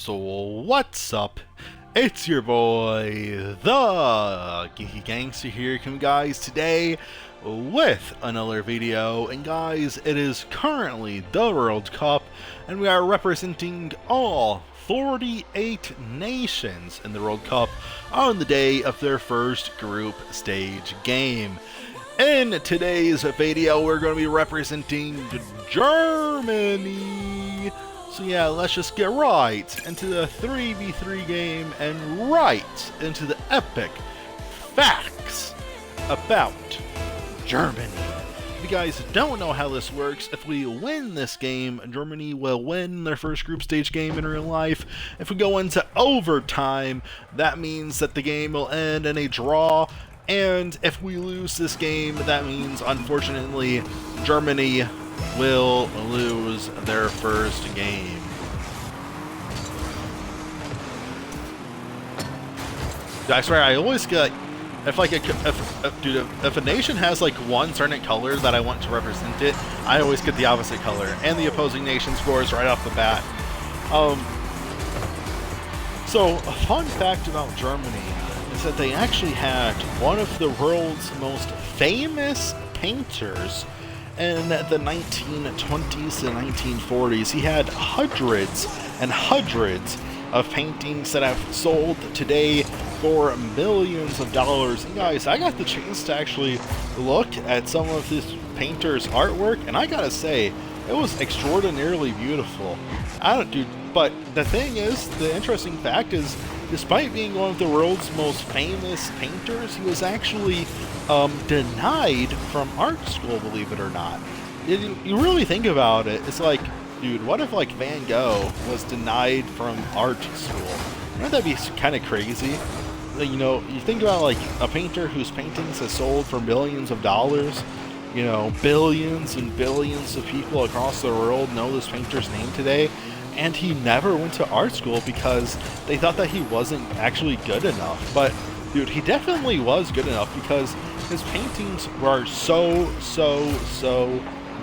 So what's up? It's your boy, the Geeky Gangster here, coming guys today with another video. And guys, it is currently the World Cup, and we are representing all 48 nations in the World Cup on the day of their first group stage game. In today's video, we're going to be representing Germany. So yeah, let's just get right into the 3v3 game and right into the epic facts about Germany. If you guys don't know how this works, if we win this game, Germany will win their first group stage game in real life. If we go into overtime, that means that the game will end in a draw. And if we lose this game, that means, unfortunately, Germany will lose their first game. I swear, I always get, if a nation has like one certain color that I want to represent it, I always get the opposite color, and the opposing nation scores right off the bat. So a fun fact about Germany is that they actually had one of the world's most famous painters in the 1920s to 1940s. He had hundreds and hundreds of paintings that have sold today for millions of dollars. And guys, I got the chance to actually look at some of this painter's artwork, and I gotta say, it was extraordinarily beautiful. But the thing is, the interesting fact is, despite being one of the world's most famous painters, he was actually denied from art school, believe it or not. You really think about it, it's like, dude, what if like Van Gogh was denied from art school? Wouldn't that be kind of crazy? You know, you think about like a painter whose paintings have sold for millions of dollars. You know, billions and billions of people across the world know this painter's name today, and he never went to art school because they thought that he wasn't actually good enough. But dude, he definitely was good enough because his paintings were so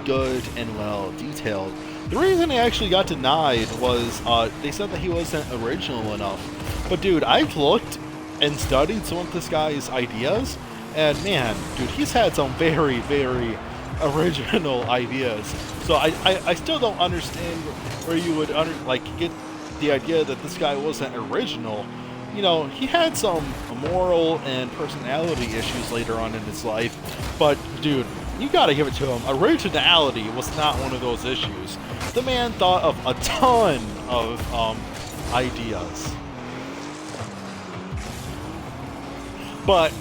good and well detailed. The reason he actually got denied was they said that he wasn't original enough. But dude, I've looked and studied some of this guy's ideas, and man, dude, he's had some very original ideas. So I still don't understand where you would get the idea that this guy wasn't original. You know, he had some moral and personality issues later on in his life, but dude, you gotta give it to him. Originality was not one of those issues. The man thought of a ton of ideas. But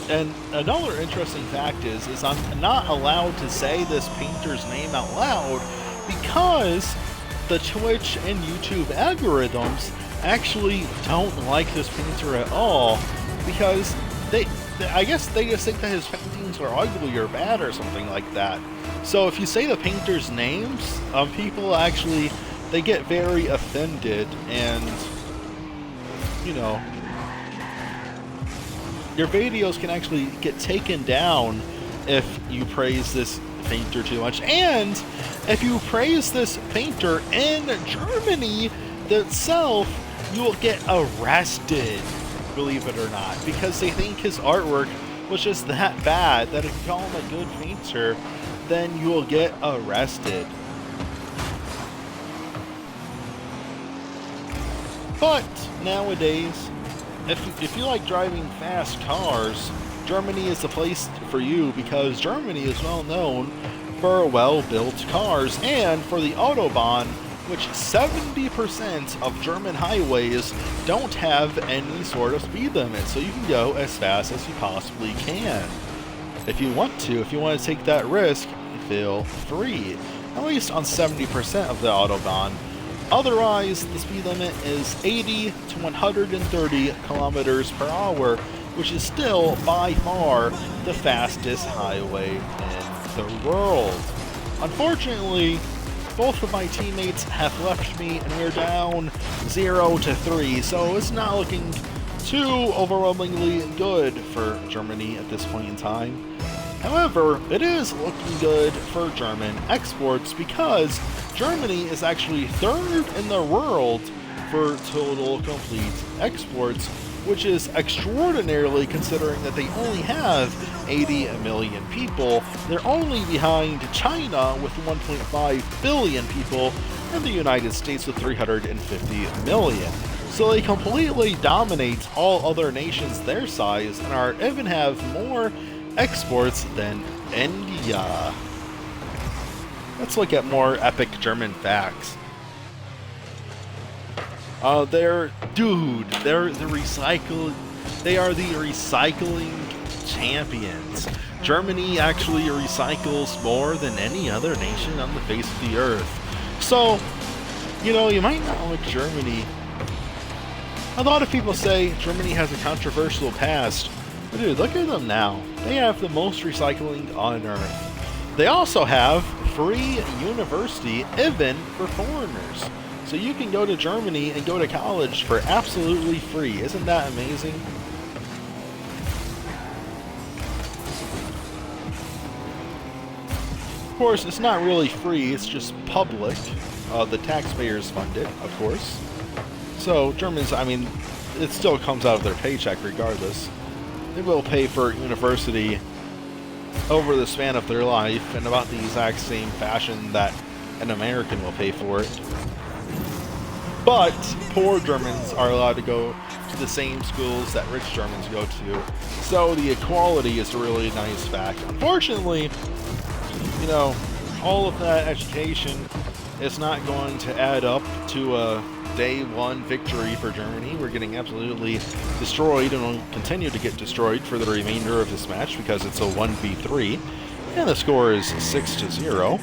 and another interesting fact is I'm not allowed to say this painter's name out loud because the Twitch and YouTube algorithms actually don't like this painter at all, because I guess they just think that his paintings are ugly or bad or something like that. So if you say the painter's names, people actually, they get very offended, and you know, your videos can actually get taken down if you praise this painter too much. And if you praise this painter in Germany itself, you will get arrested, believe it or not, because they think his artwork was just that bad that if you call him a good painter, then you will get arrested. But nowadays, if you like driving fast cars, Germany is the place for you, because Germany is well known for well-built cars and for the Autobahn, which 70% of German highways don't have any sort of speed limit, so you can go as fast as you possibly can. If you want to take that risk, feel free, at least on 70% of the Autobahn. Otherwise, the speed limit is 80 to 130 kilometers per hour, which is still by far the fastest highway in the world. Unfortunately, both of my teammates have left me and we're down 0-3, so it's not looking too overwhelmingly good for Germany at this point in time. However, it is looking good for German exports because Germany is actually third in the world for total complete exports, which is extraordinarily considering that they only have 80 million people. They're only behind China with 1.5 billion people and the United States with 350 million. So they completely dominate all other nations their size and are even have more exports than India. Let's look at more epic German facts. They're the recycling champions. Germany actually recycles more than any other nation on the face of the earth. So, you know, you might not like Germany. A lot of people say Germany has a controversial past, but dude, look at them now. They have the most recycling on earth. They also have free university, even for foreigners. So you can go to Germany and go to college for absolutely free. Isn't that amazing? Of course, it's not really free, it's just public. The taxpayers fund it, of course. So Germans, I mean, it still comes out of their paycheck regardless. They will pay for university over the span of their life in about the exact same fashion that an American will pay for it. But poor Germans are allowed to go to the same schools that rich Germans go to. So the equality is a really nice fact. Unfortunately, you know, all of that education is not going to add up to a day one victory for Germany. We're getting absolutely destroyed and will continue to get destroyed for the remainder of this match because it's a 1v3. And the score is 6-0.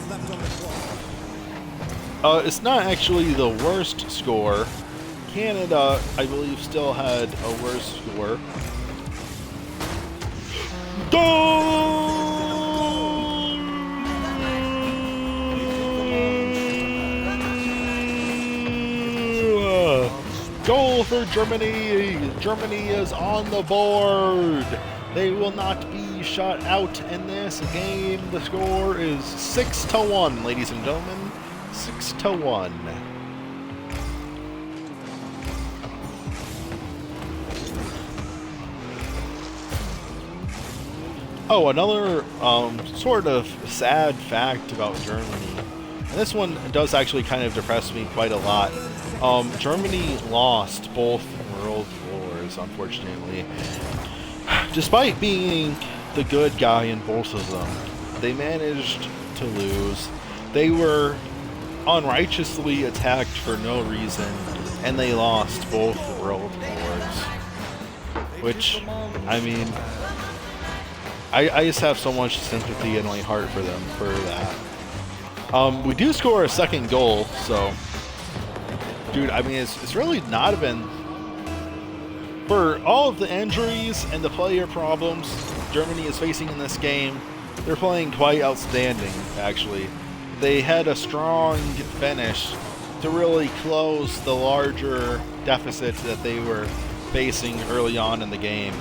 It's not actually the worst score. Canada, I believe, still had a worse score. Goal for Germany! Germany is on the board! They will not be shut out in this game. The score is 6-1, ladies and gentlemen. 6-1. Oh, another sort of sad fact about Germany, and this one does actually kind of depress me quite a lot. Germany lost both world wars, unfortunately. Despite being the good guy in both of them, they managed to lose. They were unrighteously attacked for no reason, and they lost both world wars. Which, I mean, I just have so much sympathy in my heart for them for that. We do score a second goal, so, dude, I mean, it's really not been, for all of the injuries and the player problems Germany is facing in this game, they're playing quite outstanding, actually. They had a strong finish to really close the larger deficit that they were facing early on in the game.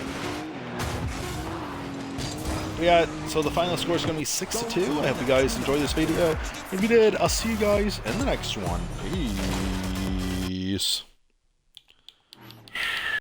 Yeah, so the final score is going to be 6-2. I hope you guys enjoyed this video. If you did, I'll see you guys in the next one. Peace.